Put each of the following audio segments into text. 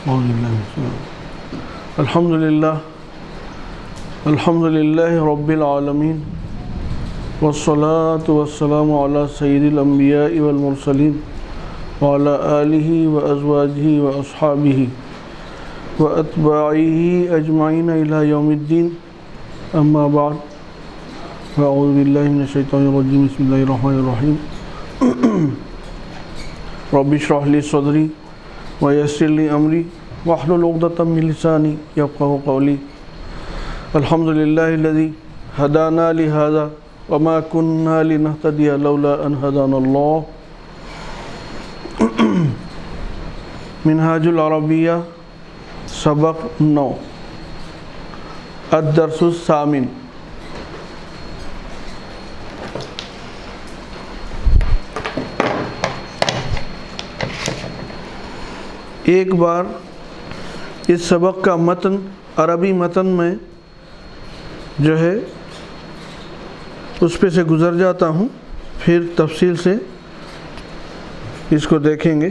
الحمدللہ رب العالمین والصلاة والسلام علی سید الانبیاء والمرسلین وعلی آلہ وازواجہ واصحابہ واتباعہ اجمعین الی یوم الدین، اما بعد، فاعوذ باللہ من الشیطان الرجیم، بسم اللہ الرحمن الرحیم۔ رب اشرح لی صدری ویسر لی امری واحلل عقدۃ من لسانی یفقہوا قولی۔ الحمدللہ الذی ہدانا لہذا وما كنا لنهتدی لولا ان ہدانا اللہ۔ منہاج العربیہ سبق 9، الدرس الثامن۔ ایک بار اس سبق کا متن، عربی متن میں جو ہے اس پہ سے گزر جاتا ہوں، پھر تفصیل سے اس کو دیکھیں گے۔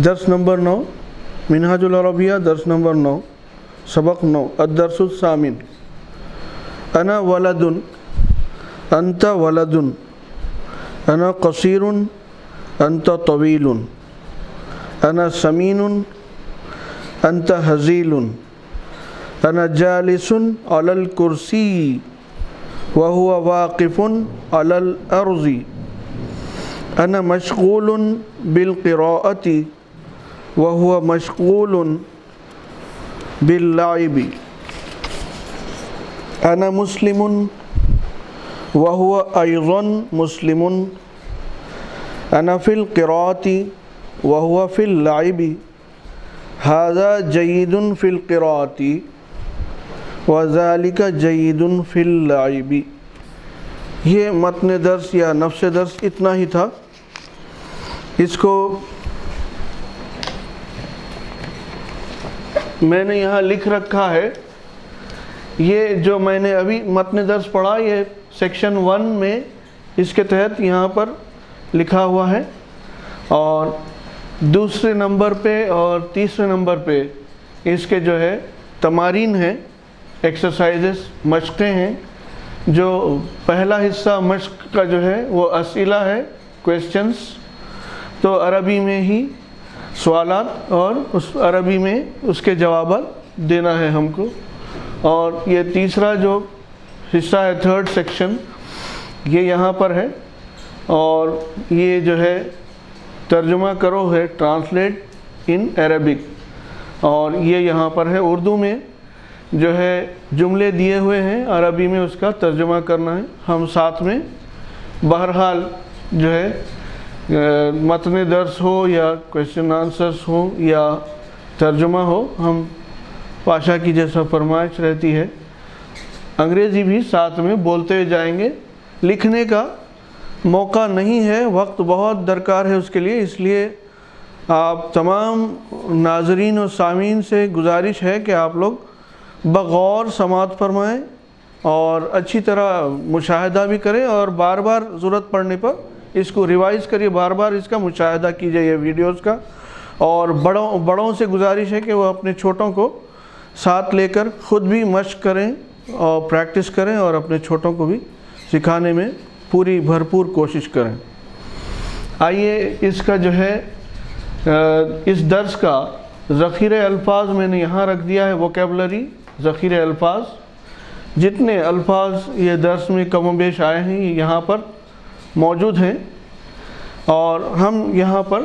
درس نمبر 9، منہاج العربیہ، درس نمبر 9، سبق 9، الدرس الثامن۔ انا ولد، انت ولد، انا قصیر، انت طویل، انا سمین، انت ہزیل، انا جالس علی الکرسی وهو واقف على الأرض، أنا مشغول بالقراءة وهو مشغول باللعب، أنا مسلم وهو أيضا مسلم، أنا في القراءة وهو في اللعب، هذا جيد في القراءة وذالک جید فی اللعب۔ یہ متن درس یا نفس درس اتنا ہی تھا۔ اس کو میں نے یہاں لکھ رکھا ہے، یہ جو میں نے ابھی متن درس پڑھا، یہ سیکشن 1 میں اس کے تحت یہاں پر لکھا ہوا ہے، اور دوسرے نمبر پہ اور تیسرے نمبر پہ اس کے جو ہے تمارین ہیں، ایکسرسائزز، مشقیں ہیں۔ جو پہلا حصہ مشق کا جو ہے وہ اسئلہ ہے، کویسچنز، تو عربی میں ہی سوالات اور اس عربی میں اس کے جوابات دینا ہے ہم کو، اور یہ تیسرا جو حصہ ہے، تھرڈ سیکشن، یہ یہاں پر ہے، اور یہ جو ہے ترجمہ کرو ہے، ٹرانسلیٹ ان عربک، اور یہ یہاں پر ہے اردو میں جو ہے جملے دیے ہوئے ہیں، عربی میں اس کا ترجمہ کرنا ہے ہم ساتھ میں۔ بہرحال جو ہے متن درس ہو یا کویسچن آنسرز ہو یا ترجمہ ہو، ہم پاشا کی جیسا فرمائش رہتی ہے، انگریزی بھی ساتھ میں بولتے جائیں گے۔ لکھنے کا موقع نہیں ہے، وقت بہت درکار ہے اس کے لیے، اس لیے آپ تمام ناظرین و سامعین سے گزارش ہے کہ آپ لوگ بغور سماعت فرمائیں اور اچھی طرح مشاہدہ بھی کریں، اور بار بار ضرورت پڑنے پر اس کو ریوائز کریے، بار بار اس کا مشاہدہ کیجئے یہ ویڈیوز کا، اور بڑوں سے گزارش ہے کہ وہ اپنے چھوٹوں کو ساتھ لے کر خود بھی مشق کریں اور پریکٹس کریں، اور اپنے چھوٹوں کو بھی سکھانے میں پوری بھرپور کوشش کریں۔ آئیے اس کا جو ہے اس درس کا ذخیرہ الفاظ میں نے یہاں رکھ دیا ہے، ووکیبلری، ذخیرہ الفاظ، جتنے الفاظ یہ درس میں کم و بیش آئے ہیں یہ یہاں پر موجود ہیں، اور ہم یہاں پر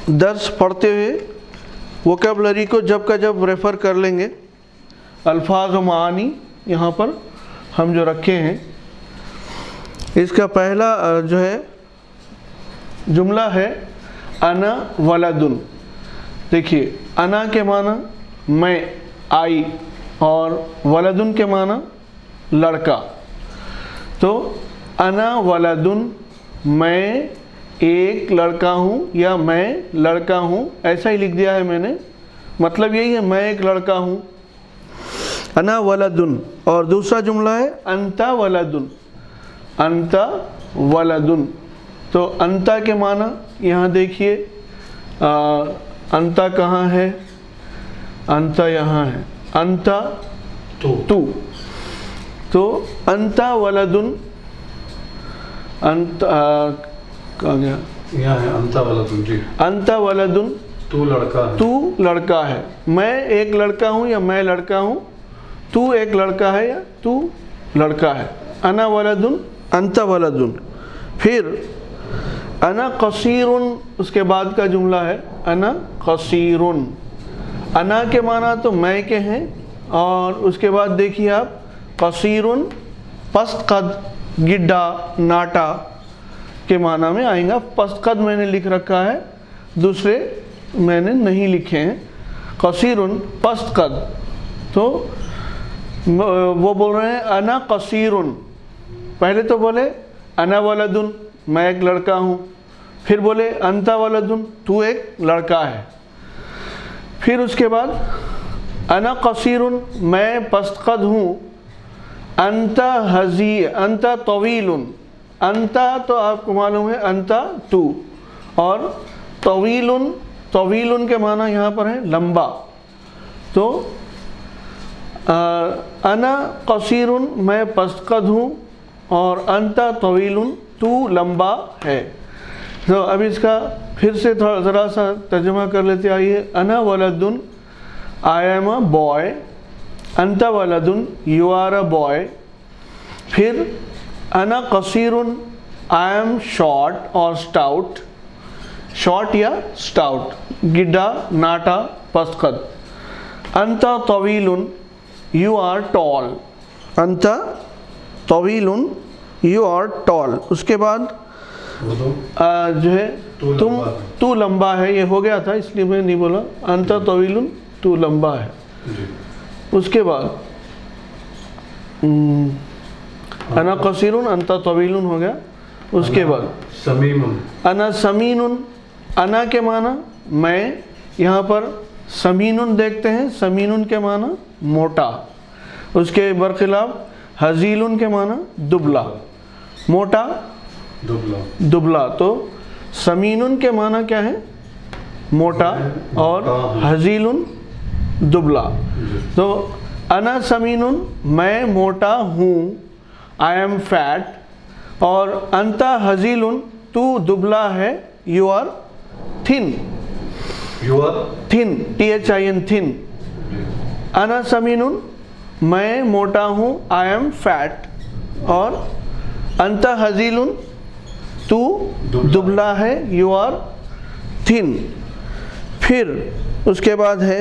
درس پڑھتے ہوئے ووکیبلری کو جب کا جب ریفر کر لیں گے۔ الفاظ و معانی یہاں پر ہم جو رکھے ہیں، اس کا پہلا جو ہے جملہ ہے انا ولدن۔ دیکھیے، انا کے معنی میں، آئی، اور ولدن کے معنی لڑکا۔ تو انا ولدن، میں ایک لڑکا ہوں یا میں لڑکا ہوں، ایسا ہی لکھ دیا ہے میں نے، مطلب یہی ہے میں ایک لڑکا ہوں، انا ولدن۔ اور دوسرا جملہ ہے انتا ولدن، انتا ولدن۔ تو انتا کے معنی یہاں دیکھیے انتا کہاں ہے؟ انتا یہاں ہے. انتا تو. تو انتا ولدن، انتا کہاں گیا؟ یہاں ہے انتا ولدن. جی. انتا ولدن، تو لڑکا ہے. تو لڑکا ہے. میں ایک لڑکا ہوں یا میں لڑکا ہوں. تو ایک لڑکا ہے یا تو لڑکا ہے. انا ولدن، انت ولدن. پھر انا قصیرن، اس کے بعد کا جملہ ہے انا قصیرن. انا کے معنی تو میں کے ہیں، اور اس کے بعد دیکھیے آپ قصیرن پست قد، گڈھا ناٹا کے معنی میں آئیں گا. پست قد میں نے لکھ رکھا ہے، دوسرے میں نے نہیں لکھے ہیں. قصیرن پست قد. تو وہ بول رہے ہیں انا قصیرن. پہلے تو بولے انا ولدن، میں ایک لڑکا ہوں. پھر بولے انتا ولدن، تو ایک لڑکا ہے. پھر اس کے بعد انا قصیرن، میں پست قد ہوں. انتا طویلن. انتا تو آپ کو معلوم ہے انتا تو، اور طویلن، طویلن کے معنی یہاں پر ہے لمبا. تو انا قصیرن، میں پست قد ہوں، اور انتا طویلن، تو لمبا ہے. تو اب اس کا پھر سے تھوڑا ذرا سا ترجمہ کر لیتے آئیے. انا ولدن، I am a boy. انتا ولدن، you are a boy. پھر انا قصیرن، I am short or stout. Short یا stout، گڈھا ناٹا پست قد. انتا طویلن، you are tall. انتا طویلن، you are tall. اس کے بعد جو ہے تو لمبا ہے. یہ ہو گیا تھا اس لیے میں نہیں بولا. انتا طویلن، تو لمبا ہے. اس کے بعد انا قصیرن، انتا طویلن ہو گیا. اس کے بعد سمین. انا سمین. انا کے معنی میں، یہاں پر سمین دیکھتے ہیں. سمین کے معنی موٹا. اس کے برخلاف ہزیل کے معنی دبلا. موٹا دبلا. تو سمین کے معنی کیا ہے؟ موٹا، اور ہزیل دبلا. تو انا سمین، میں موٹا ہوں، I am fat. اور انتا ہزیل، تو دبلا ہے، you are thin. thin، thin، thin. انا سمین، میں موٹا ہوں، I am fat. اور انتا ہزیل، تو دبلا ہے، you are thin. پھر اس کے بعد ہے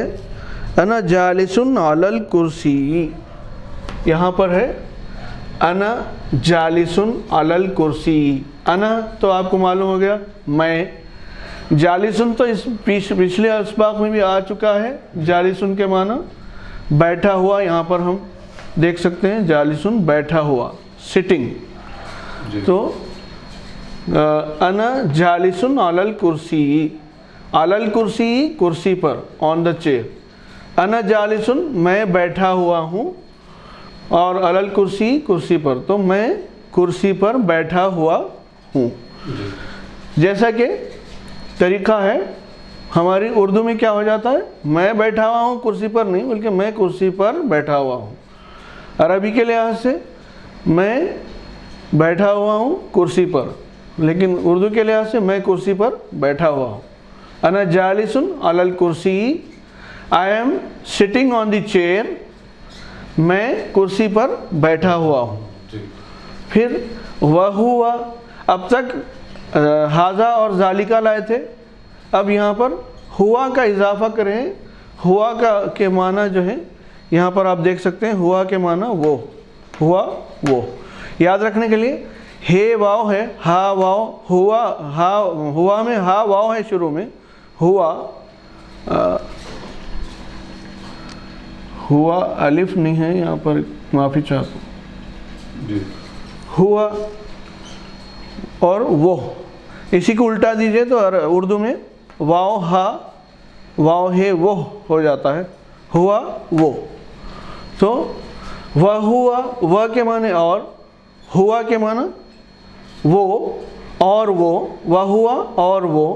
انا جالسن علی الکرسی. یہاں پر ہے انا جالسن علی الکرسی. انا تو آپ کو معلوم ہو گیا میں. جالسن تو اس پچھلے اسباق میں بھی آ چکا ہے. جالسن کے معنی بیٹھا ہوا. یہاں پر ہم دیکھ سکتے ہیں جالسن بیٹھا ہوا، سٹنگ. تو انا جالسن علی الکرسی. علی الکرسی، کرسی پر، آن دا چیئر. انا جالسن، میں بیٹھا ہوا ہوں، اور علی الکرسی، کرسی پر. تو میں کرسی پر بیٹھا ہوا ہوں. جیسا کہ طریقہ ہے ہماری اردو میں کیا ہو جاتا ہے؟ میں بیٹھا ہوا ہوں کرسی پر نہیں، بلکہ میں کرسی پر بیٹھا ہوا ہوں. عربی کے لحاظ سے میں بیٹھا ہوا ہوں کرسی پر، لیکن اردو کے لحاظ سے میں کرسی پر بیٹھا ہوا ہوں. انا جالسن علی الکرسی، I am sitting on the chair. میں کرسی پر بیٹھا ہوا ہوں. پھر وہوا. اب تک ہاذا اور ذالکا لائے تھے. اب یہاں پر ہوا کا اضافہ کریں. ہوا کا کے معنی جو ہے یہاں پر آپ دیکھ سکتے ہیں. ہوا کے معنی وہ، ہوا وہ. یاد رکھنے کے لیے ہے واو ہے، ہا واو. ہوا، ہا، ہوا میں ہا واو ہے شروع میں. ہوا، ہوا الف نہیں ہے یہاں پر، معافی چاہتا ہوں. ہوا اور وہ، اسی کو الٹا دیجئے تو اردو میں واو ہا، واو ہے وہ ہو جاتا ہے. ہوا وہ. تو وہ ہوا، وہ کے معنی اور، ہوا کے معنی وہ، اور وہ. وہ ہوا اور وہ.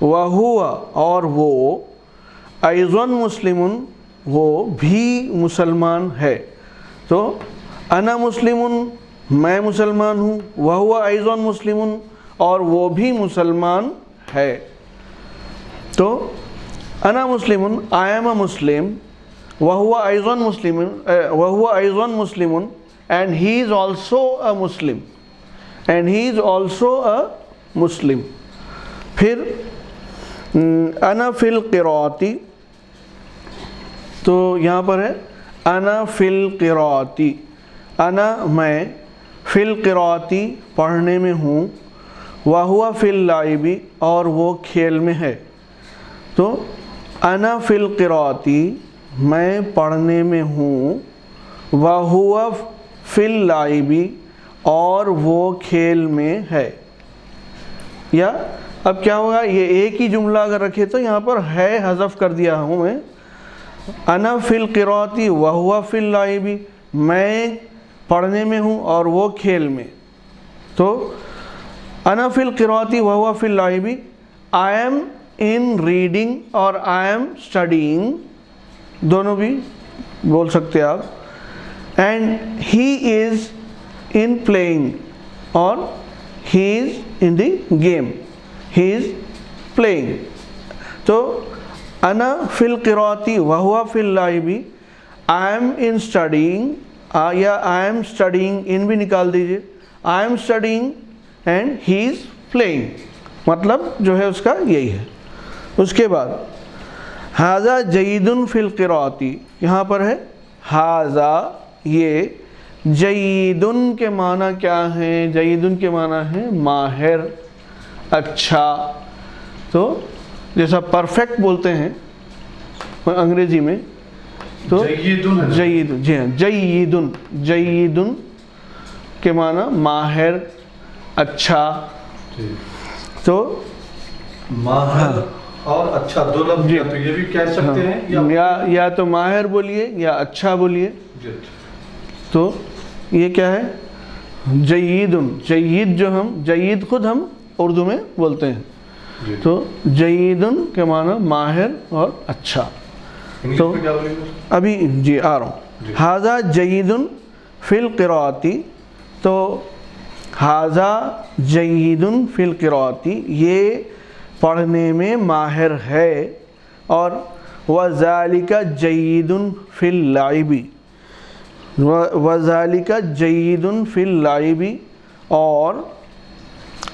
وہو اور وہ ایضاً مسلمن وہ بھی مسلمان ہے. تو انا مسلمن میں مسلمان ہوں، وہو ایضاً مسلمن اور وہ بھی مسلمان ہے. تو انا مسلمن I am a Muslim، وہو ایضاً مسلمن وہو ایضاً مسلمن and he is also a Muslim and he is also a Muslim. پھر انا فی القراءتی، تو یہاں پر ہے انا فی القراءتی، انا میں، فی القراءتی پڑھنے میں ہوں، وہو فی اللعب اور وہ کھیل میں ہے. تو انا فی القراءتی میں پڑھنے میں ہوں، وہو فی اللعب اور وہ کھیل میں ہے. یا اب کیا ہوگا، یہ ایک ہی جملہ اگر رکھے تو یہاں پر ہے حذف کر دیا ہوں میں. انا فی القراءتی وہو فی اللعب، میں پڑھنے میں ہوں اور وہ کھیل میں. تو انا فی القراءتی وہو فی اللعب، I am in reading اور I am studying، دونوں بھی بول سکتے آپ. and he is in playing اور he is in the game، he is playing. تو انا فی القراءتی وہو فی اللعب، I am in studying یا I am studying، ان بھی نکال دیجئے، I am studying and he is playing، مطلب جو ہے اس کا یہی ہے. اس کے بعد ھذا جید فی القراءتی، یہاں پر ہے ھذا، یہ جیدن کے معنی کیا ہیں؟ جیدن کے معنی ہے ماہر، اچھا. تو جیسا پرفیکٹ بولتے ہیں انگریزی میں، تو جید، جی ہاں، جیدن، جیدن کے معنی ماہر، اچھا. تو ماہر اور اچھا دو لفظ، تو یہ بھی کہہ سکتے ہیں، یا تو ماہر بولیے یا اچھا بولیے. تو یہ کیا ہے؟ جیدن، جید جو ہم جید خود ہم اردو میں بولتے ہیں. تو جیدن کے معنی ماہر اور اچھا. تو ابھی جی آ رہا ہوں. ھذا جیدن فی القراءتی، تو ھذا جیدن فی القراءتی یہ پڑھنے میں ماہر ہے، اور وذالک جید فی اللعب، وذالک جید فی اللعب اور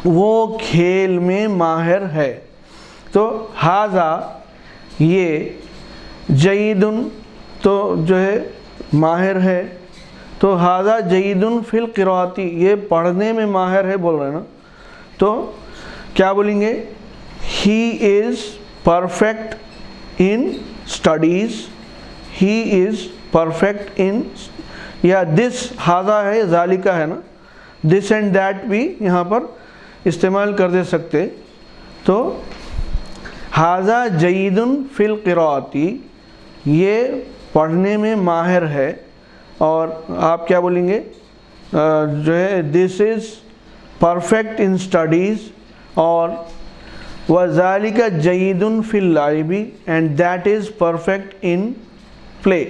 وہ کھیل میں ماہر ہے. تو ھذا یہ جید تو جو ہے ماہر ہے، تو ھذا جید فی القراءتی یہ پڑھنے میں ماہر ہے بول رہے ہیں نا. تو کیا بولیں گے؟ he is perfect in studies، he is perfect in، یا this ھذا ہے، ذالکہ ہے نا، this and that بھی یہاں پر استعمال کر دے سکتے. تو ھذا جید فی القراءتی یہ پڑھنے میں ماہر ہے، اور آپ کیا بولیں گے جو ہے this is perfect in studies، اور وَذَلِكَ جَيِّدٌ فِي اللَّعِبِ and that is perfect in play،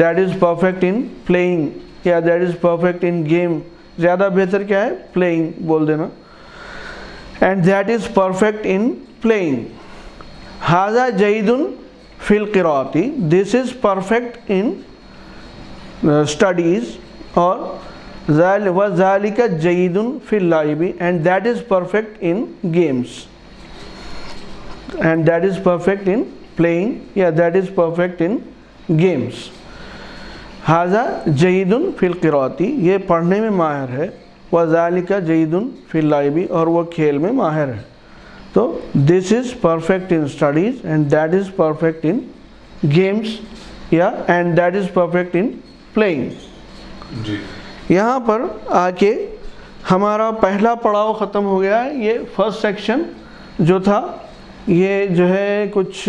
that is perfect in playing یا that is perfect in game، زیادہ بہتر کیا ہے playing بول دینا. and that is perfect in playing. ھذا جَيِّدٌ فِي الْقِرَاءَةِ this is perfect in studies، اور وَذَلِكَ جَيِّدٌ فِي اللَّعِبِ and that is perfect in games، and that is perfect in playing yeah that is perfect in games. ھذا جَيِّدٌ فِي الْقِرَاءَةِ یہ پڑھنے میں ماہر ہے، وَذَلِكَ جَيِّدٌ فِي اللَّعِبِ اور وہ کھیل میں ماہر ہے. تو this is perfect in studies and that is perfect in games yeah and that is perfect in playing. جی یہاں پر آ کے ہمارا پہلا پڑاؤ ختم ہو گیا ہے. یہ فرسٹ سیکشن جو تھا یہ جو ہے کچھ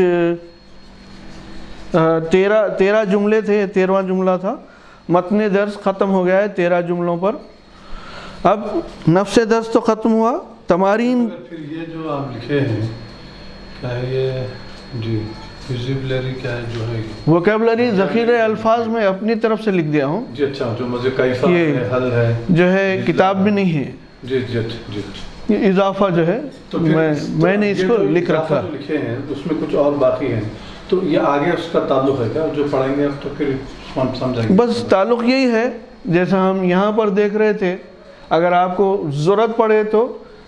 13 جملے تھے، 13واں جملہ تھا. متن درس ختم ہو گیا ہے 13 جملوں پر. اب نفس درس تو ختم ہوا، تمارین. پھر یہ جو آپ لکھے ہیں کیا ہے یہ جی ویزیبلری کیا ہے جو ہے ووکیبلری ذخیرہ الفاظ میں اپنی طرف سے لکھ دیا ہوں جی. اچھا جو مجھے کیفہ ہے حل ہے جو ہے کتاب میں نہیں ہے جی جی جی. یہ اضافہ جو ہے تو میں نے اس کو لکھ رکھا. جو لکھے ہیں اس میں کچھ اور باقی ہیں تو یہ آگے اس کا تعلق ہے کیا جو پڑھیں گے اب تو پھر سمجھیں گے. بس تعلق یہی ہے جیسا ہم یہاں پر دیکھ رہے تھے. اگر آپ کو ضرورت پڑے تو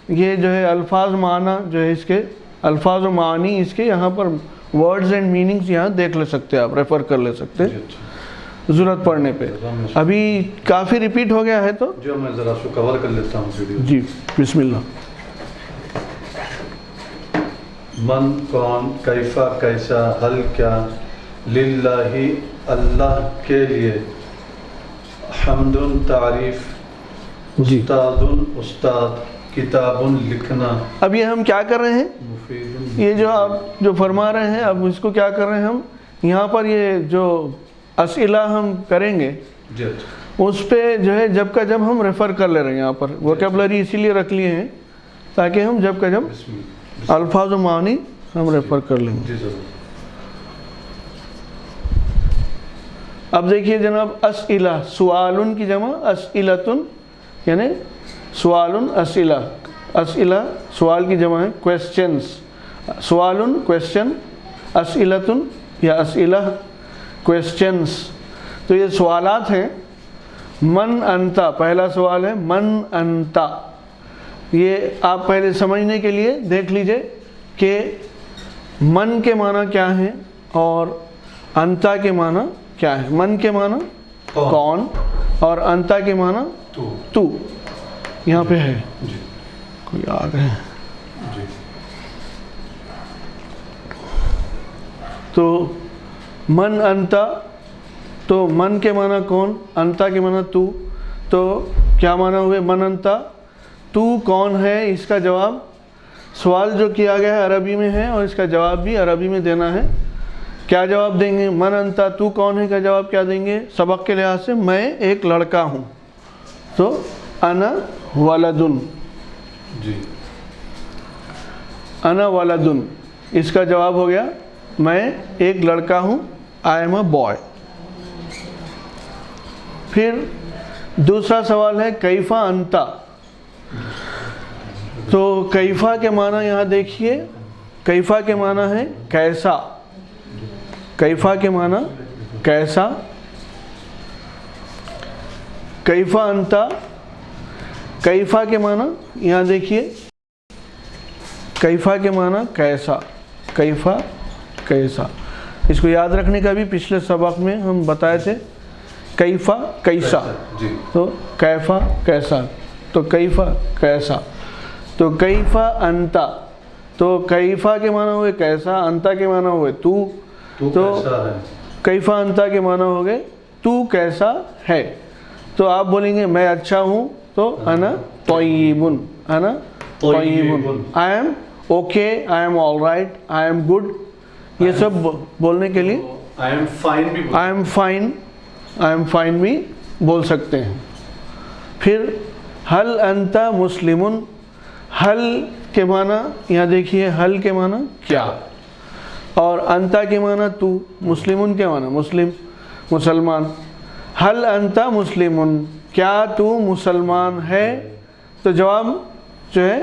یہ جو ہے الفاظ معنی جو ہے اس کے الفاظ و معانی اس کے یہاں پر ورڈز اینڈ میننگز یہاں دیکھ لے سکتے ہیں آپ ریفر کر لے سکتے ہیں ضرورت پڑنے پہ. ابھی کافی ریپیٹ ہو گیا ہے تو جو میں ذرا سو کور کر لیتا ہوں ویڈیو. جی بسم اللہ. من کون کیفہ کیسا حل کیا للہ اللہ کے لیے حمد تعریف استاد استاد کتاب لکھنا. اب یہ ہم کیا کر رہے ہیں مفید یہ جو آپ جو فرما رہے ہیں اب اس کو کیا کر رہے ہیں ہم یہاں پر یہ جو اسئلہ ہم کریں گے جی اس پہ جو ہے جب کا جب ہم ریفر کر لے رہے ہیں. یہاں پر ووکیبلری اسی لیے رکھ لیے ہیں تاکہ ہم جب کا جب الفاظ و معنی ہم ریفر کر لیں گے. جی ضرور. اب دیکھیے جناب اسئلہ سوالن کی جمع اسئلتن یعنی سوالن اسئلہ. اسئلہ سوال کی جمع ہے کویسچنز. سوالن کویسچن اسئلتن یا اسئلہ کویسچنز. تو یہ سوالات ہیں. من انتا پہلا سوال ہے من انتا. یہ آپ پہلے سمجھنے کے لیے دیکھ لیجئے کہ من کے معنی کیا ہیں اور انتا کے معنی کیا ہے. من کے معنی کون اور انتا کے معنی تو. یہاں پہ ہے جی کوئی آ گئے جی. تو من انتا تو من کے معنی کون انتا کے معنی تو. تو کیا معنی ہوئے من انتا تو کون ہے. اس کا جواب سوال جو کیا گیا ہے عربی میں ہے اور اس کا جواب بھی عربی میں دینا ہے. کیا جواب دیں گے من انتا تو کون ہے کا جواب کیا دیں گے سبق کے لحاظ سے میں ایک لڑکا ہوں. تو انا ولدن جی انا ولدن اس کا جواب ہو گیا میں ایک لڑکا ہوں آئی ایم اے بوائے. پھر دوسرا سوال ہے کیفہ انتا. تو کیفہ کے معنی یہاں دیکھیے کیفہ کے معنی ہے کیسا. کیفہ کے معنی کیسا. کیفہ انتا کیفہ کے معنی یہاں دیکھیے کیفہ کے معنی کیسا. کیفہ کیسا. اس کو یاد رکھنے کا بھی پچھلے سبق میں ہم بتائے تھے. کیفہ کیسا تو کیفہ کیسا تو کیفہ کیسا. تو کیفہ انتا تو کیفہ کے معنی ہوئے کیسا انتا کے معنی ہوئے تو. تو کیفہ انتا کے معنی ہو گئے تو کیسا ہے. تو آپ بولیں گے میں اچھا ہوں تو انا طیبن انا طیبن. I am okay I am all right I am good. یہ سب بولنے کے لیے I am fine I am fine بھی بول سکتے ہیں. پھر حل انتا مسلمن. حل کے معنی یہاں دیکھیے حل کے معنی کیا اور انتا کے معنی تو. مسلمن کے معنی مسلم مسلمان. حل انتا مسلمن کیا تو مسلمان ہے. تو جواب جو ہے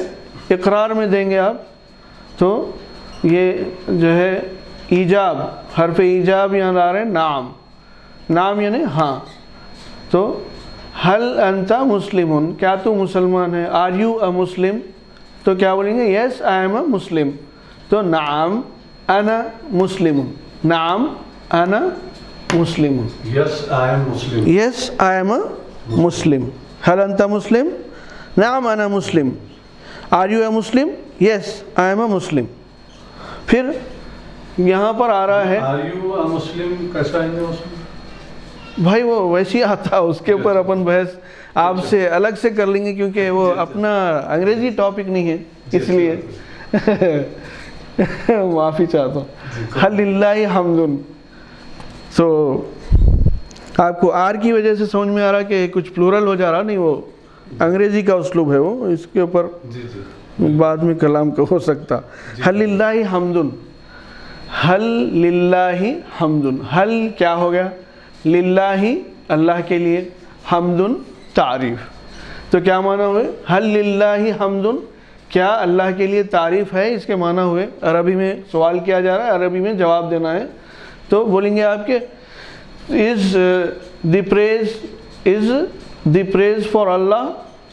اقرار میں دیں گے آپ. تو یہ جو ہے ایجاب حرف ایجاب یہاں لا رہے ہیں نعم. نعم یعنی ہاں. تو حل انتا مسلمن کیا تو مسلمان ہے. آر یو اے مسلم تو کیا بولیں گے یس آئی ایم اے مسلم. تو نعم انا مسلم. نعم انا مسلم. Yes I M Muslim. Yes I am a مسلم. حل انتا مسلم نعم انا مسلم. Are you a Muslim yes I am a Muslim. پھر یہاں پر آ رہا ہے آر یو اے مسلم کیسا ہے مسلم بھائی وہ ویسے ہی آتا اس کے اوپر اپن بحث آپ سے الگ سے کر لیں گے کیونکہ وہ اپنا انگریزی ٹاپک نہیں ہے اس لیے معافی چاہتا ہوں. حل للہ حمدن. تو آپ کو آر کی وجہ سے سمجھ میں آ رہا کہ کچھ پلورل ہو جا رہا نہیں وہ انگریزی کا اسلوب ہے وہ اس کے اوپر بعد میں کلام کا ہو سکتا. حل للہ حمدن, حل للہ حمدن, حل کیا ہو گیا؟ للہ اللہ کے لیے, حمدن تعریف. تو کیا معنی ہوئے؟ حل للہ حمدن, کیا اللہ کے لیے تعریف ہے؟ اس کے معنی ہوئے عربی میں سوال کیا جا رہا ہے, عربی میں جواب دینا ہے. تو بولیں گے آپ کے is the praise for Allah?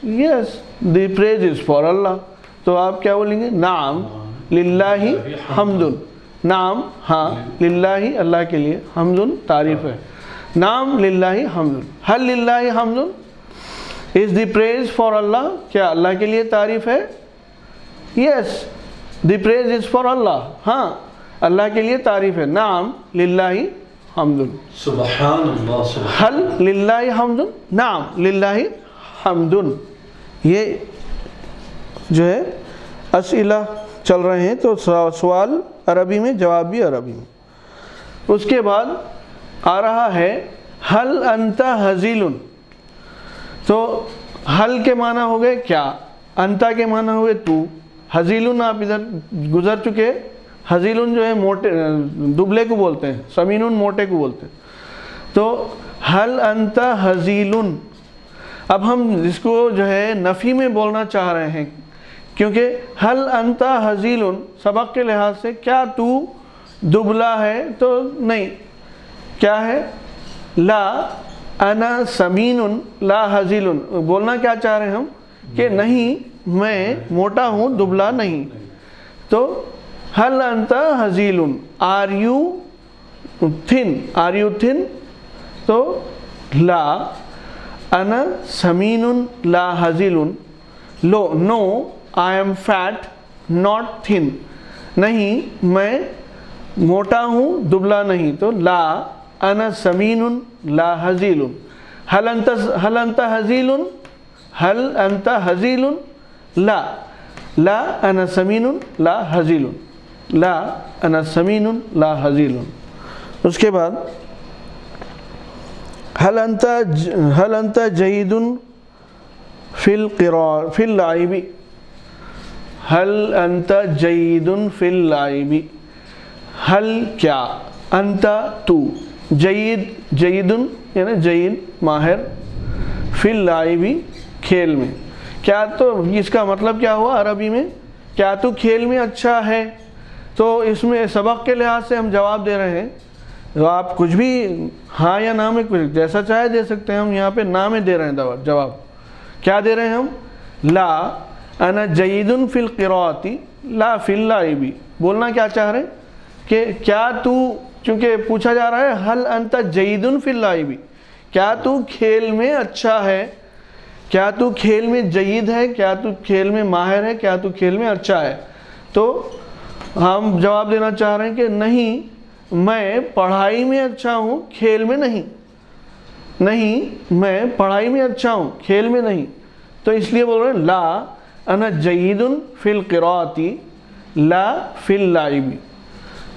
Yes, the praise is for Allah. تو آپ کیا بولیں گے؟ نعم للہ حمدن, نعم ہاں, للہ اللہ کے لیے, حمدن تعریف ہے, نعم للہ حمدن. حل للہ حمدن, is the praise for Allah, کیا اللہ کے لیے تعریف ہے؟ Yes, the praise is for Allah, ہاں اللہ کے لیے تعریف ہے, نعم للہ حمدن. سبحان اللہ, سبحان. حل للہ حمدن, نعم للہ حمدن. یہ جو ہے اسئلہ چل رہے ہیں, تو سوال عربی میں, جواب بھی عربی میں. اس کے بعد آ رہا ہے حل انت حزیل. تو حل کے معنی ہو گئے کیا, انتا کے معنی ہوئے تو, حزیل آپ ادھر گزر چکے. حزیل جو ہے موٹے, دبلے کو بولتے ہیں, سمین موٹے کو بولتے ہیں. تو حل انت حزیل, اب ہم اس کو جو ہے نفی میں بولنا چاہ رہے ہیں, کیونکہ حل انت حزیل سبق کے لحاظ سے, کیا تو دبلا ہے؟ تو نہیں. کیا ہے؟ لا انا سمین لا حزیل, بولنا کیا چاہ رہے ہیں ہم کہ نہیں میں موٹا ہوں, دبلا نہیں. تو حل انت حزیل, are you thin, are you thin? تو لا انا سمین لا حزیل, لو no I am fat not thin, نہیں میں موٹا ہوں, دبلا نہیں. تو لا انا سمین لا حزیل. حل انت حزیل, حل انت حزیل؟ لا, لا انا سمین لا حزیل, لا انا سمین لا حزیل. اس کے بعد حل انت جید فی اللعب, حل انت جید فی اللعب. حل کیا, انت تو, جید جیدن یعنی جید ماہر, فی اللعب کھیل میں. کیا تو اس کا مطلب کیا ہوا عربی میں, کیا تو کھیل میں اچھا ہے؟ تو اس میں سبق کے لحاظ سے ہم جواب دے رہے ہیں. تو آپ کچھ بھی ہاں یا نہ میں کچھ جیسا چاہے دے سکتے ہیں. ہم یہاں پہ نہ میں دے رہے ہیں جواب. کیا دے رہے ہیں ہم؟ لا انا جید فی القراءۃ لا فی اللعب. بولنا کیا چاہ رہے ہیں کہ کیا تو, چونکہ پوچھا جا رہا ہے حل انت جید فی اللعب, کیا تو کھیل میں اچھا ہے, کیا تو کھیل میں جید ہے, کیا تو کھیل میں ماہر ہے, کیا تو کھیل میں اچھا ہے. تو ہم جواب دینا چاہ رہے ہیں کہ نہیں میں پڑھائی میں اچھا ہوں, کھیل میں نہیں. نہیں میں پڑھائی میں اچھا ہوں, کھیل میں نہیں. تو اس لیے بول رہے ہیں لا انا جید فی القراءۃ لا فی اللعب,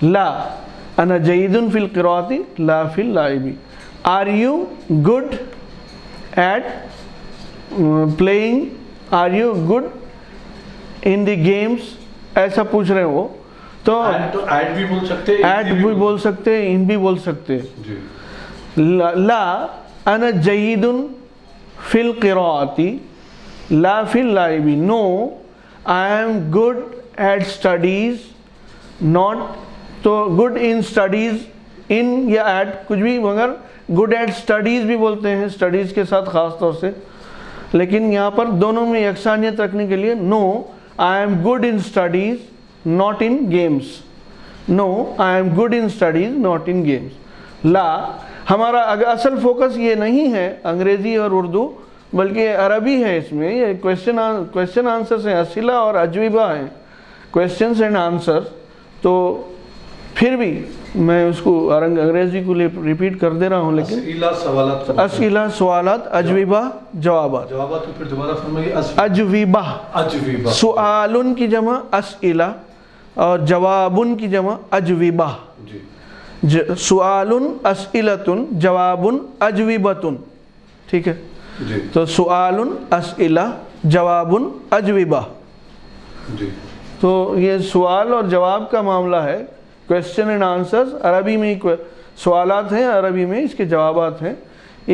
لا انا جید فی القراءۃ لا فی اللعب. Are you good at playing, are you good in the games, ایسا پوچھ رہے ہیں وہ. تو ایڈ بھی بول سکتے ہیں, ایڈ بھی بول سکتے ہیں, ان بھی بول سکتے ہیں. لا انا جید فی القراءۃ لا فی اللعب. No I am good at studies, not. تو گڈ ان اسٹڈیز, ان یا ایٹ کچھ بھی, مگر گڈ ایٹ اسٹڈیز بھی بولتے ہیں, اسٹڈیز کے ساتھ خاص طور سے. لیکن یہاں پر دونوں میں یکسانیت رکھنے کے لیے no I am good in studies not in games. No, I am good in studies, not in games. لا ہمارا اصل فوکس یہ نہیں ہے انگریزی اور اردو, بلکہ عربی ہے. اس میں یہ کویشچن آنسرز ہیں, اسئلہ اور اجوبہ ہیں, کویشچنز اینڈ آنسر. تو پھر بھی میں اس کو انگریزی کو ریپیٹ کر دے رہا ہوں, لیکن اسئلہ سوالات اجوبہ جوابات. تو پھر دوبارہ فرمائیے. اجوبہ, سؤالن کی جمع اسئلہ اور جوابن کی جمع اجوبہ. سؤالن اسئلتن جوابن اجوبتن. ٹھیک ہے, تو سؤالن اسئلہ جوابن اجوبہ. جی تو یہ سوال اور جواب کا معاملہ ہے، کویسچن اینڈ آنسرز عربی میں ہی سوالات ہیں، عربی میں اس کے جوابات ہیں،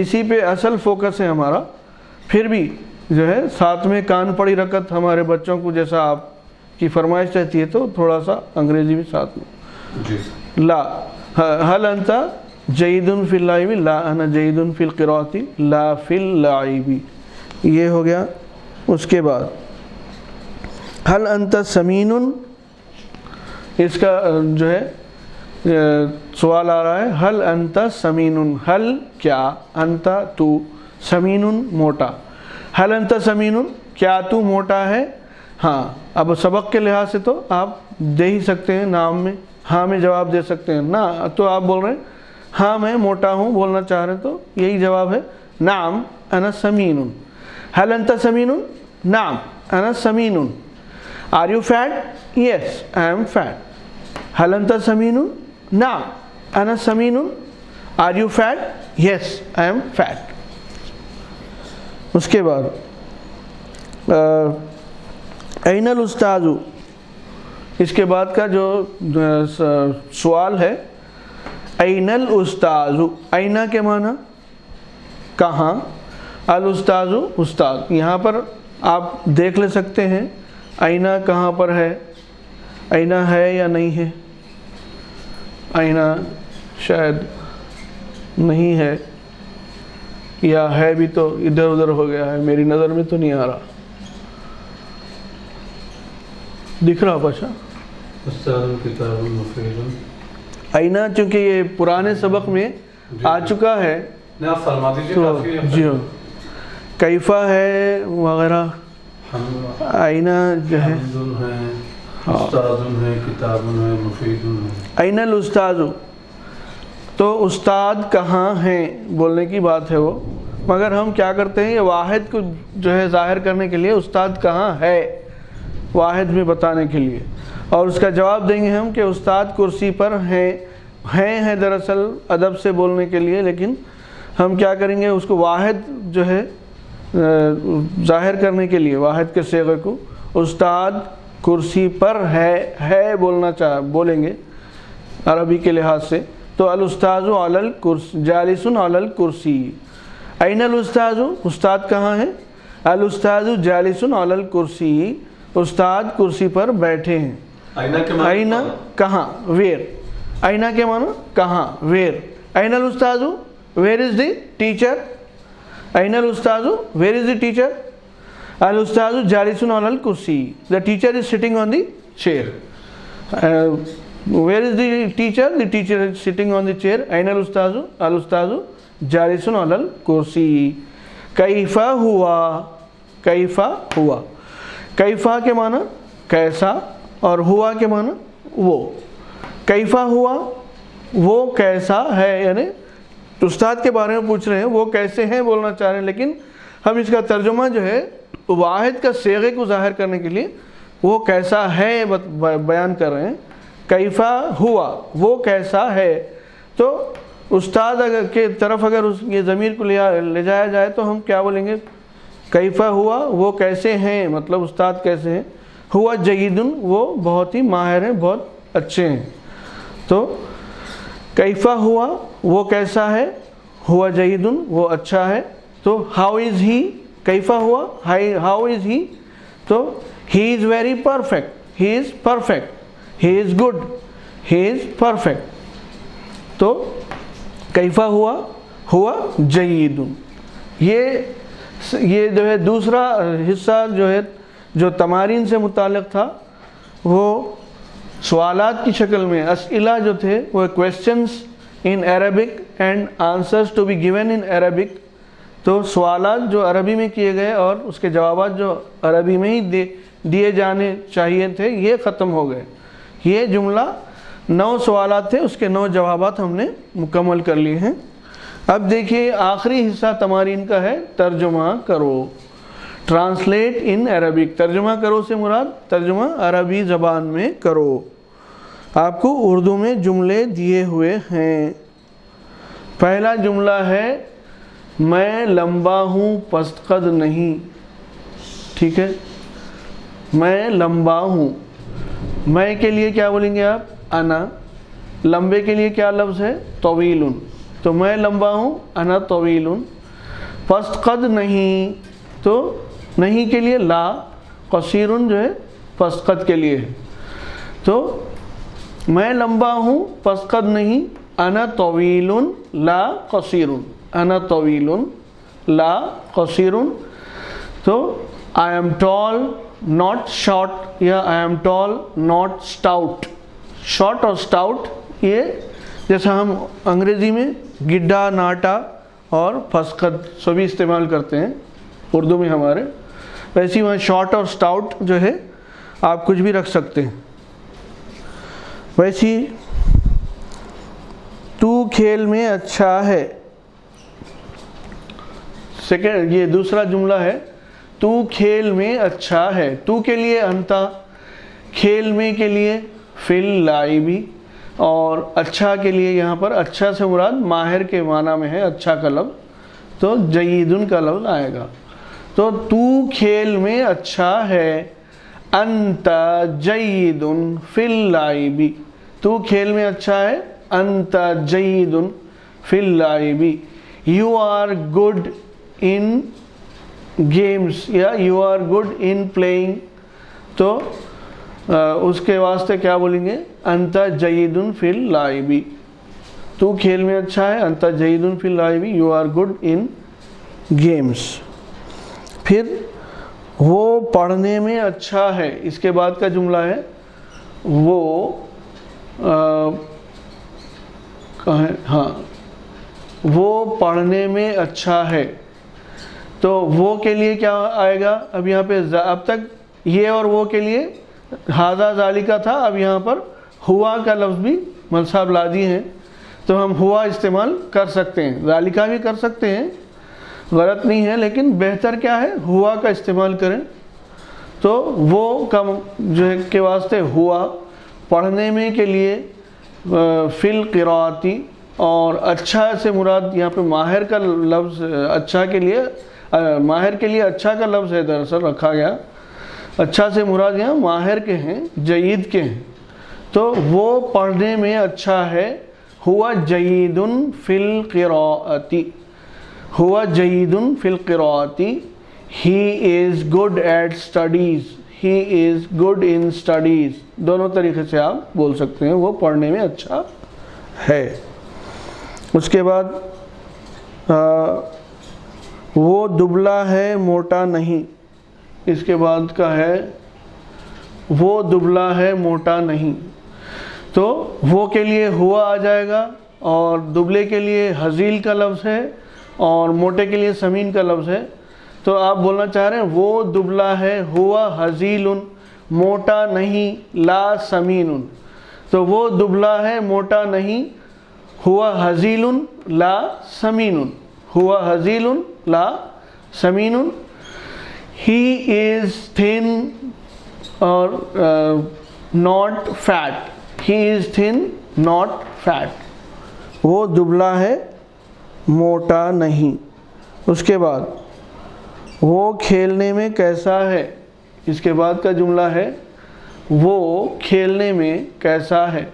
اسی پہ اصل فوکس ہے ہمارا. پھر بھی جو ہے ساتھ میں کان پڑی رکعت ہمارے بچوں کو جیسا آپ کی فرمائش رہتی ہے تو تھوڑا سا انگریزی بھی ساتھ میں. جی لا هل انت جید فی اللعب، لا انا جید فی القراءۃ لا فی اللعب، یہ ہو گیا. اس کے بعد هل انت سمین، اس کا جو ہے سوال آ رہا ہے هل انت سمین، هل کیا، انت تو، سمین موٹا. هل انت سمین کیا تو موٹا ہے. ہاں اب سبق کے لحاظ سے تو آپ دے ہی سکتے ہیں، نام میں ہاں میں جواب دے سکتے ہیں. نہ تو آپ بول رہے ہیں ہاں میں موٹا ہوں بولنا چاہ رہے ہیں تو یہی جواب ہے نعم انا سمین. هل انت سمین، نعم انا سمین. Are you fat? Yes, I am fat. هل انت سمین، نعم انا سمین. Are you fat? Yes, I am fat. اس کے بعد این الاستاذ، اس کے بعد کا جو سوال ہے این الاستاذ، این کے معنی کہاں، الاستاذ استاد. یہاں پر آپ دیکھ لے سکتے ہیں آئینہ کہاں پر ہے، آئینہ ہے یا نہیں ہے. آئینہ شاید نہیں ہے، یا ہے بھی تو ادھر ادھر ہو گیا ہے، میری نظر میں تو نہیں آ رہا. دکھ رہا پاشا آئینہ، چونکہ یہ پرانے سبق میں آ چکا ہے تو جی ہاں کیفہ ہے وغیرہ. آئینہ جو ہے این الاستاذ، تو استاد کہاں ہیں بولنے کی بات ہے وہ، مگر ہم کیا کرتے ہیں یہ واحد کو جو ہے ظاہر کرنے کے لیے استاد کہاں ہے واحد میں بتانے کے لیے، اور اس کا جواب دیں گے ہم کہ استاد کرسی پر ہیں دراصل ادب سے بولنے کے لیے، لیکن ہم کیا کریں گے اس کو واحد جو ہے ظاہر کرنے کے لیے واحد کے صیغے کو استاد کرسی پر ہے بولیں گے عربی کے لحاظ سے. تو الاستاذ علی الکرسی جالس علی الکرسی. این الاستاذ، استاد کہاں ہے، الاستاذ جالس علی الکرسی، استاد کرسی پر بیٹھے ہیں. آئینہ کہاں، ویر. آئینہ کے معنی کہاں، ویر. این الاستاذ، ویر از دی ٹیچر. این الاستاذ، ویر از دی ٹیچر. الاستاذ جالس علی الکرسی، the teacher is sitting on the chair. Where is the teacher? The teacher is sitting on the chair. این الاستاذ، الاستاذ جالس علی الکرسی. کیف ہوا، کیف ہوا. کیفہ کے معنی کیسا اور ہوا کے معنی وہ. کیفہ ہوا وہ کیسا ہے، یعنی استاد کے بارے میں پوچھ رہے ہیں وہ کیسے ہیں بولنا چاہ رہے ہیں، لیکن ہم اس کا ترجمہ جو ہے واحد کا صیغے کو ظاہر کرنے کے لیے وہ کیسا ہے بیان کر رہے ہیں. کیفہ ہوا وہ کیسا ہے، تو استاد کے طرف اگر یہ ضمیر کو لے جایا جائے تو ہم کیا بولیں گے، کیفہ ہوا وہ کیسے ہیں، مطلب استاد کیسے ہیں. ہوا جیدن وہ بہت ہی ماہر ہیں، بہت اچھے ہیں. تو کیفہ ہوا وہ کیسا ہے، ہوا جیدن وہ اچھا ہے. تو ہاؤ از ہی، کیفہ ہوا ہاؤ از ہی، تو he is very perfect, he is perfect, he is good, he is perfect. تو کیفہ ہوا ہوا جیدن. یہ جو ہے دوسرا حصہ جو ہے جو تمارین سے متعلق تھا وہ سوالات کی شکل میں اسئلہ جو تھے وہ questions in Arabic and answers to be given in Arabic. تو سوالات جو عربی میں کیے گئے اور اس کے جوابات جو عربی میں ہی دیے جانے چاہیے تھے یہ ختم ہو گئے. یہ جملہ 9 سوالات تھے، اس کے 9 جوابات ہم نے مکمل کر لیے ہیں. اب دیکھیے آخری حصہ تمارین کا ہے ترجمہ کرو، ٹرانسلیٹ ان عربک. ترجمہ کرو سے مراد ترجمہ عربی زبان میں کرو. آپ کو اردو میں جملے دیے ہوئے ہیں. پہلا جملہ ہے میں لمبا ہوں پست قد نہیں. ٹھیک ہے، میں لمبا ہوں. میں کے لیے کیا بولیں گے آپ؟ انا. لمبے کے لیے کیا لفظ ہے؟ طویل. تو میں لمبا ہوں، انا طویل. پست قد نہیں، تو نہیں کے لیے لا. قصیر جو ہے پست قد کے لیے ہے. تو میں لمبا ہوں، پست قد نہیں. انا طویل لا قصیر. انا طویل لا قصیر. تو I am tall not short یا I am tall not stout. short اور stout یہ جیسا ہم انگریزی میں گڈھا، ناٹا اور پست قد سبھی استعمال کرتے ہیں اردو میں ہمارے، ویسے وہاں شارٹ اور سٹاؤٹ جو ہے آپ کچھ بھی رکھ سکتے ہیں. ویسی تو کھیل میں اچھا ہے. سیکنڈ یہ دوسرا جملہ ہے، تو کھیل میں اچھا ہے. تو کے لیے انتا، کھیل میں کے لیے فی اللاعبی، اور اچھا کے لیے یہاں پر اچھا سے مراد ماہر کے معنی میں ہے اچھا کا لفظ، تو جیدن کا لفظ آئے گا. تو کھیل میں اچھا ہے. انت جید فی اللعب. تو کھیل میں اچھا ہے. انت جید فی اللعب. You are good in games یا you are good in playing. تو اس کے واسطے کیا بولیں گے؟ انت جید فی اللعب. تو کھیل میں اچھا ہے. انت جید فی اللعب، you are good in games. پھر وہ پڑھنے میں اچھا ہے. اس کے بعد کا جملہ ہے وہ وہ پڑھنے میں اچھا ہے. تو وہ کے لیے کیا آئے گا؟ اب یہاں پہ اب تک یہ اور وہ کے لیے ھذا ذالکہ تھا، اب یہاں پر ہوا کا لفظ بھی منصب لازی ہے، تو ہم ہوا استعمال کر سکتے ہیں، ذالکہ بھی کر سکتے ہیں، غلط نہیں ہے، لیکن بہتر کیا ہے؟ ہوا کا استعمال کریں. تو وہ کا جو ہے کے واسطے ہوا، پڑھنے میں کے لیے فی القراءتی، اور اچھا سے مراد یہاں پہ ماہر کا لفظ اچھا کے لیے، ماہر کے لیے اچھا کا لفظ ہے دراصل رکھا گیا. اچھا سے مراد یہاں ماہر کے ہیں، جید کے ہیں. تو وہ پڑھنے میں اچھا ہے. ہوا جید فی القراءتی. ہوا جید فی القراءتی. He is good at studies. He is good in studies. دونوں طریقے سے آپ بول سکتے ہیں وہ پڑھنے میں اچھا ہے. اس کے بعد وہ دبلا ہے موٹا نہیں. اس کے بعد کا ہے وہ دبلا ہے موٹا نہیں. تو وہ کے لیے ہوا آ جائے گا، اور دبلے کے لیے ہزیل کا لفظ ہے، اور موٹے کے لیے سمین کا لفظ ہے. تو آپ بولنا چاہ رہے ہیں وہ دبلا ہے، ہوا ہزیل موٹا نہیں، لا سمین. تو وہ دبلا ہے موٹا نہیں، ہوا ہزیل لا سمین. ہوا ہزیل لا سمین. He is thin or not fat. He is thin not fat. وہ دبلا ہے موٹا نہیں. اس کے بعد وہ کھیلنے میں کیسا ہے. اس کے بعد کا جملہ ہے وہ کھیلنے میں کیسا ہے.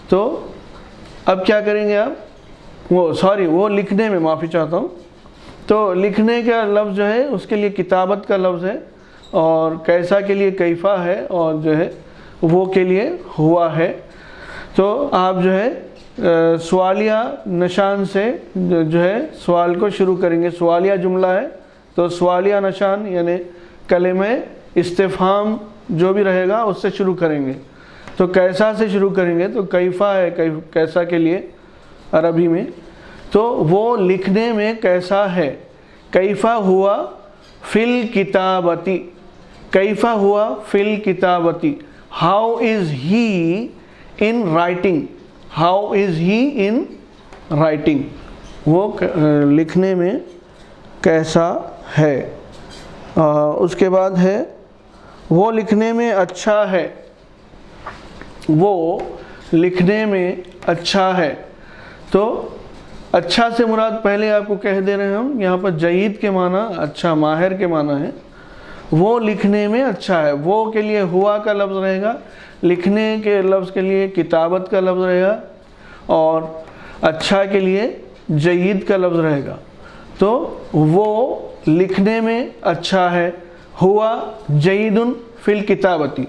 تو اب کیا کریں گے آپ؟ وہ لکھنے میں، معافی چاہتا ہوں. تو لکھنے کا لفظ جو ہے اس کے لیے کتابت کا لفظ ہے، اور کیسا کے لیے کیفا ہے، اور جو ہے وہ کے لیے ہوا ہے. تو آپ جو ہے سوالیہ نشان سے جو ہے سوال کو شروع کریں گے. سوالیہ جملہ ہے تو سوالیہ نشان یعنی کلمہ استفہام جو بھی رہے گا اس سے شروع کریں گے. تو کیسا سے شروع کریں گے، تو کیفا ہے کیسا کے لیے عربی میں. تو وہ لکھنے میں کیسا ہے. کیفا ہوا فی الکتابتی. کیفا ہوا فی الکتابتی. How is he in writing. How is he in writing. وہ لکھنے میں کیسا ہے. اس کے بعد ہے وہ لکھنے میں اچھا ہے. وہ لکھنے میں اچھا ہے. تو اچھا سے مراد پہلے آپ کو کہہ دے رہے ہیں ہم، یہاں پر جید کے معنی اچھا، ماہر کے معنی ہے. وہ لکھنے میں اچھا ہے. وہ کے لیے ہوا کا لفظ رہے گا, لکھنے کے لفظ کے لیے کتابت کا لفظ رہے گا, اور اچھا کے لیے جید کا لفظ رہے گا. تو وہ لکھنے میں اچھا ہے. ہوا جید فی الکتابتی,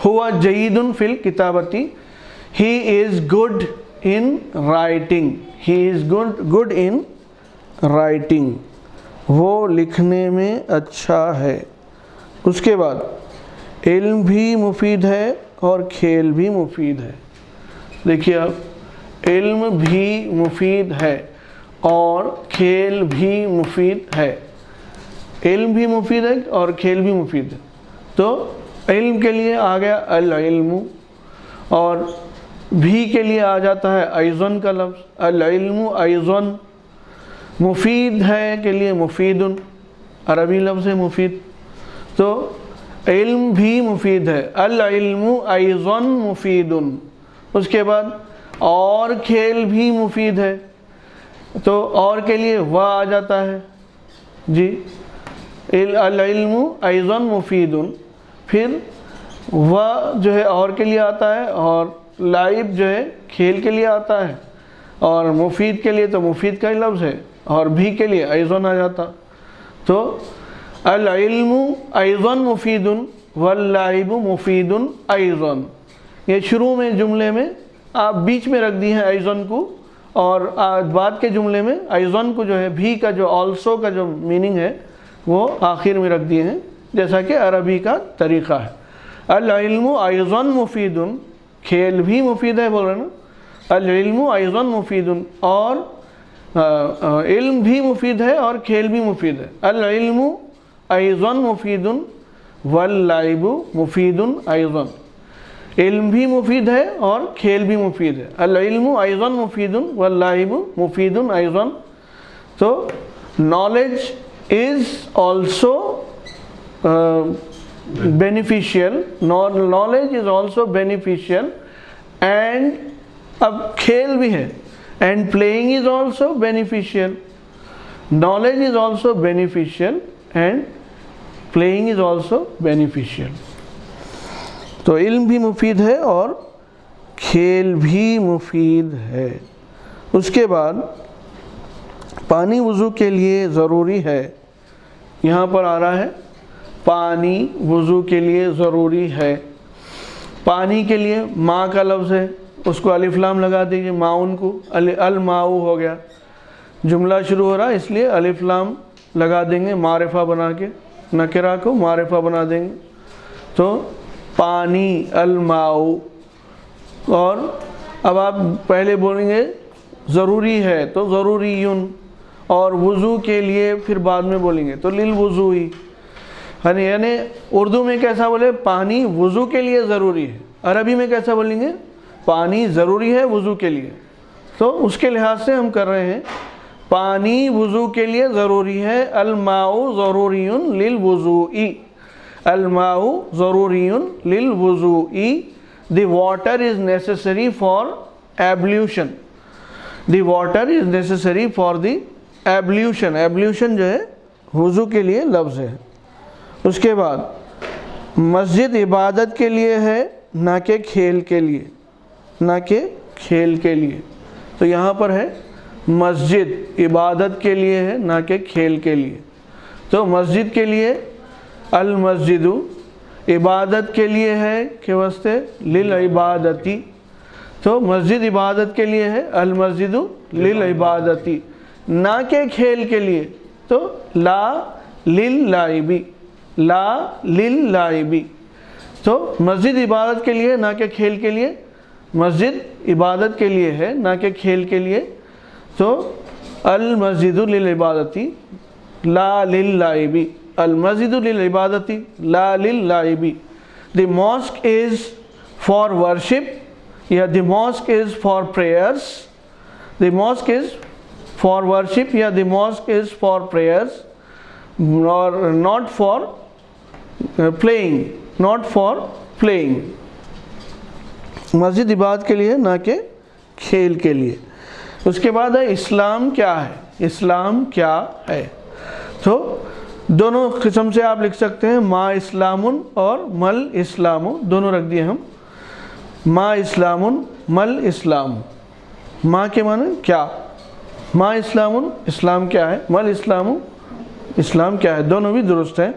ہوا جید فی الکتابتی. He is good in writing, he is good in writing. وہ لکھنے میں اچھا ہے. اس کے بعد علم بھی مفید ہے اور کھیل بھی مفید ہے. دیکھیے آپ, علم بھی مفید ہے اور کھیل بھی مفید ہے. علم بھی مفید ہے اور کھیل بھی مفید ہے. تو علم کے لیے آ گیا العلم, اور بھی کے لیے آ جاتا ہے ایضاً کا لفظ, العلم ایضاً. مفید ہے کے لیے مفید, عربی لفظ ہے مفید. تو علم بھی مفید ہے, العلم ایضاً مفید. اس کے بعد اور کھیل بھی مفید ہے, تو اور کے لیے وہ آ جاتا ہے جی, العلم ایضاً مفید. پھر وہ جو ہے اور کے لیے آتا ہے, اور لعب جو ہے کھیل کے لیے آتا ہے, اور مفید کے لیے تو مفید کا ہی لفظ ہے, اور بھی کے لیے ایضاً آ جاتا. تو العلم ایضاً مفید واللعب مفید ایضاً. یہ شروع میں جملے میں آپ بیچ میں رکھ دی ہیں ایضاً کو, اور بعد کے جملے میں ایضاً کو جو ہے بھی کا جو آلسو کا جو میننگ ہے وہ آخر میں رکھ دیے ہیں, جیسا کہ عربی کا طریقہ ہے. العلم ایضاً مفید, کھیل بھی مفید ہے بول رہے نا, العلم ایضاً مفید, اور علم بھی مفید ہے اور کھیل بھی مفید ہے. العلم ایضاً مفید واللعب مفید ایضاً. علم بھی مفید ہے اور کھیل بھی مفید ہے. العلم ایضاً مفید واللعب مفید ایضاً. تو knowledge is also beneficial, knowledge is also beneficial, and اب کھیل بھی ہے, and playing is also beneficial. Knowledge is also beneficial and playing is also beneficial. تو علم بھی مفید ہے اور کھیل بھی مفید ہے. اس کے بعد پانی وضو کے لیے ضروری ہے. یہاں پر آ رہا ہے پانی وضو کے لیے ضروری ہے. پانی کے لیے ماء کا لفظ ہے, اس کو الف لام لگا دیجئے, معاون کو الماء ہو گیا. جملہ شروع ہو رہا ہے اس لیے الف لام لگا دیں گے, معرفہ بنا کے, نکرہ کو معرفہ بنا دیں گے. تو پانی الماء. اور اب آپ پہلے بولیں گے ضروری ہے تو ضروریٌ, اور وضو کے لیے پھر بعد میں بولیں گے تو للوضوء. یعنی اردو میں کیسا بولے, پانی وضو کے لیے ضروری ہے. عربی میں کیسا بولیں گے, پانی ضروری ہے وضو کے لیے. تو اس کے لحاظ سے ہم کر رہے ہیں, پانی وضو کے لیے ضروری ہے. الماء ضروری للوضوء, الماء ضروری للوضوء. The water is necessary for ablution. The water is necessary for the ablution. Ablution جو ہے وضو کے لیے لفظ ہے. اس کے بعد مسجد عبادت کے لیے ہے نہ کہ کھیل کے لیے, نہ کہ کھیل کے لیے. تو یہاں پر ہے مسجد عبادت کے لیے ہے نہ کہ کھیل کے لیے. تو مسجد کے لیے المسجد, عبادت کے لیے ہے کہ واسطے للعبادتی. تو مسجد عبادت کے لیے ہے المسجد للعبادتی, نہ کہ کھیل کے لیے. تو لا للعب, لا للعب. تو مسجد عبادت کے لیے نہ کہ کھیل کے لیے, مسجد عبادت کے لیے ہے نہ کہ کھیل کے لیے. تو المسجد للعبادتی لا للعب, المسجد للعبادتی لا للعب. The mosque is for worship, یا the mosque is for prayers. The mosque is for worship, یا the mosque is for prayers, or not for playing, not for playing. مسجد عبادت کے لیے نہ کہ کھیل کے لیے. اس کے بعد ہے اسلام کیا ہے, اسلام کیا ہے. تو دونوں قسم سے آپ لکھ سکتے ہیں، ما اسلام اور مل اسلام، دونوں رکھ دیے ہم. ما اسلام مل اسلام، ما کے معنی کیا، ما اسلام اسلام کیا ہے، مل اسلام اسلام کیا ہے، دونوں بھی درست ہیں.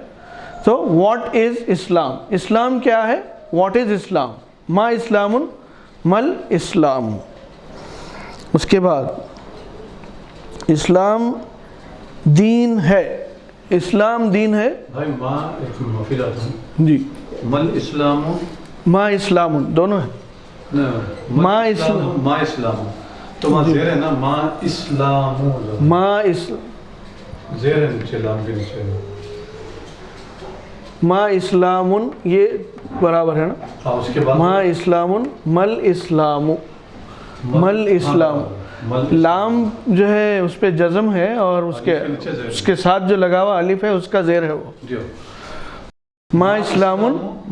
تو واٹ از اسلام، اسلام کیا ہے، واٹ از اسلام، ما اسلام مل اسلام. اس کے بعد اسلام دین ہے، اسلام دین ہے. بھائی ماں ایک معافی چاہتا ہوں، جی مل اسلام ما اسلام دونوں ہیں. ما اسلام تو ماں زیر ہے نا، ماں اسلام، ما زیر ہے نیچے، لام کے نیچے. ما اسلام یہ برابر ہے نا. ہاں اس کے بعد ما اسلام مل اسلام، مل اسلام، لام جو ہے اس پہ جزم ہے اور اس کے ساتھ جو لگا ہوا الف ہے اس کا زیر ہے وہ. ما اسلام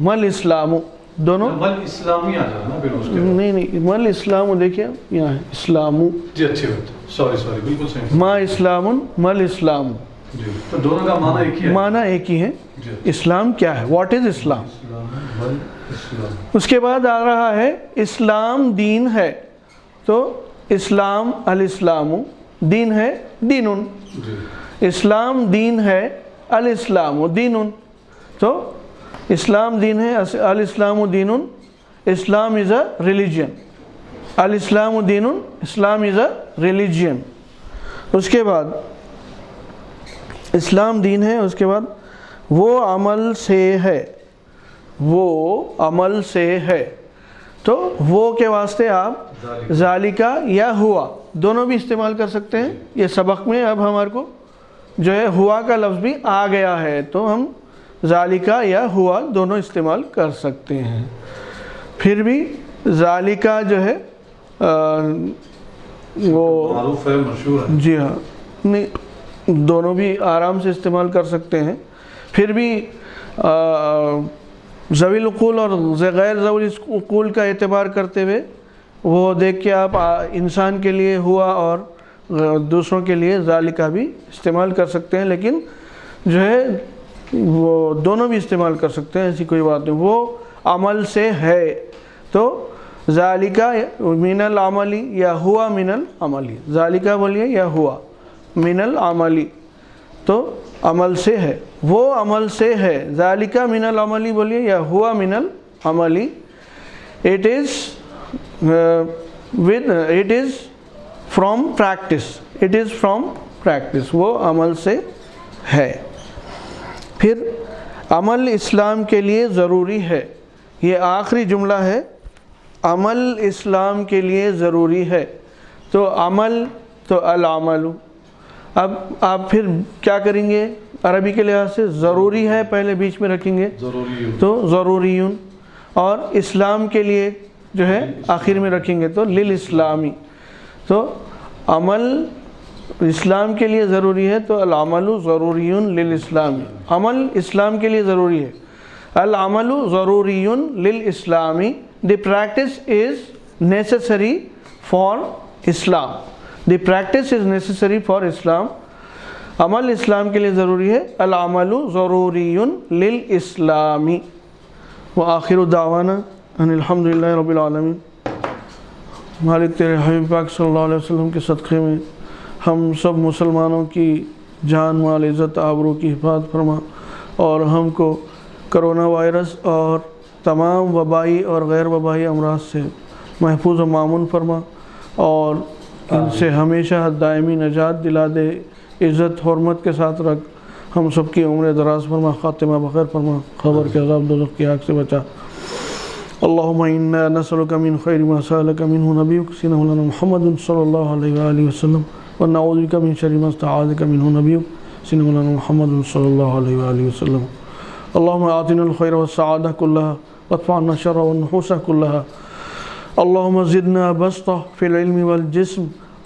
مل اسلام دونوں. مل اسلامی آ جانا نا پھر اس کے، نہیں مل اسلام دیکھیے یہاں ہے اسلام. جی اچھی بات، سوری بالکل صحیح. ما اسلام مل اسلام، جی تو دونوں کا معنی ایک ہی ہے، معنی ایک ہی ہے. اسلام کیا ہے، واٹ از اسلام. مل اسلام. اس کے بعد آ رہا ہے اسلام دین ہے. تو اسلام الاسلام، دین ہے دین. اسلام دین ہے، الاسلام دین. تو اسلام دین ہے، الاسلام دین. اسلام از اے ریلیجن، الاسلام دین، اسلام از اے ریلیجن. اس کے بعد اسلام دین ہے، اس کے بعد وہ عمل سے ہے، وہ عمل سے ہے. تو وہ کے واسطے آپ ذالکا یا ہوا دونوں بھی استعمال کر سکتے ہیں. یہ سبق میں اب ہمارے کو جو ہے ہوا کا لفظ بھی آ گیا ہے تو ہم ذالکا یا ہوا دونوں استعمال کر سکتے ہیں. پھر بھی ذالکا جو ہے وہ معروف ہے، مشہور ہے. جی ہاں، نہیں دونوں بھی آرام سے استعمال کر سکتے ہیں. پھر بھی ذوی العقول اور غیر ذوی العقول کا اعتبار کرتے ہوئے وہ دیکھ کے آپ انسان کے لیے ہوا اور دوسروں کے لیے ذالکا بھی استعمال کر سکتے ہیں. لیکن جو ہے وہ دونوں بھی استعمال کر سکتے ہیں، ایسی کوئی بات نہیں. وہ عمل سے ہے تو ذالکا من العملی یا ہوا من العملی. ذالکا بولیے یا ہوا من العملی، تو عمل سے ہے، وہ عمل سے ہے. ذالکا من العملی بولیے یا ہوا من العملی. It is from practice, it is from practice, وہ عمل سے ہے. پھر عمل اسلام کے لیے ضروری ہے. یہ آخری جملہ ہے، عمل اسلام کے لیے ضروری ہے. تو عمل تو العمل. اب آپ پھر کیا کریں گے عربی کے لحاظ سے، ضروری ہے پہلے بیچ میں رکھیں گے تو ضروریون، اور اسلام کے لیے جو ہے آخر میں رکھیں گے تو للاسلامی. تو عمل اسلام کے لیے ضروری ہے تو العمل ضروریون للاسلامی. عمل اسلام کے لیے ضروری ہے، العمل ضروریون للاسلامی. The practice is necessary for Islam, the practice is necessary for Islam. عمل اسلام کے لیے ضروری ہے، العمل ضروریون للاسلامی. وآخر دعوانا ان الحمدللہ رب العالمین. مالک تیرے حبیب پاک صلی اللہ علیہ وسلم کے صدقے میں ہم سب مسلمانوں کی جان مال عزت آبرو کی حفاظت فرما، اور ہم کو کرونا وائرس اور تمام وبائی اور غیر وبائی امراض سے محفوظ و مامون فرما، اور ان سے ہمیشہ دائمی نجات دلا دے. عزت حرمت کے ساتھ رکھ، ہم سب کی عمر دراز فرما، خاتمہ بخیر فرما، خبر کے عذاب دوزخ کی آگ سے بچا. اللہم انا نسألک من خیر ما سألک منہ نبیک سینہ لنا محمد صلی اللہ علیہ وآلہ وسلم، ونعوذ بک من شر ما استعاذک منہ نبیک سینہ لنا محمد صلی اللہ علیہ وآلہ وسلم. اللہم آتنا الخیر والسعادہ کلہا وادفع عنا الشر والنحوس کلہا. اللہم زدنا بسطہ فی العلم والجسم.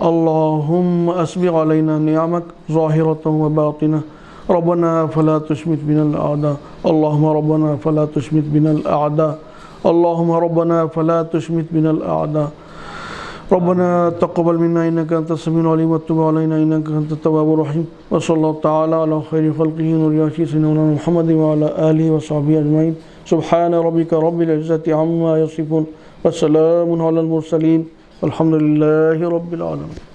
اللہم اسبغ علینا نعمک ظاہرۃ وباطنہ. ربنا فلا تشمت بنا الاعداء. اللہم ربنا فلا تشمت بنا الاعداء. اللہم ربنا فلا تشمت بنا الاعداء. ربنا تقبل منا إنك أنت السميع العليم وتب علينا إنك أنت التواب الرحيم وصلى الله تعالى على خير خلقه نور سيدنا محمد وعلى آله وصحبه أجمعين سبحان ربك رب العزة عما يصفون والسلام على المرسلين والحمد لله رب العالمين.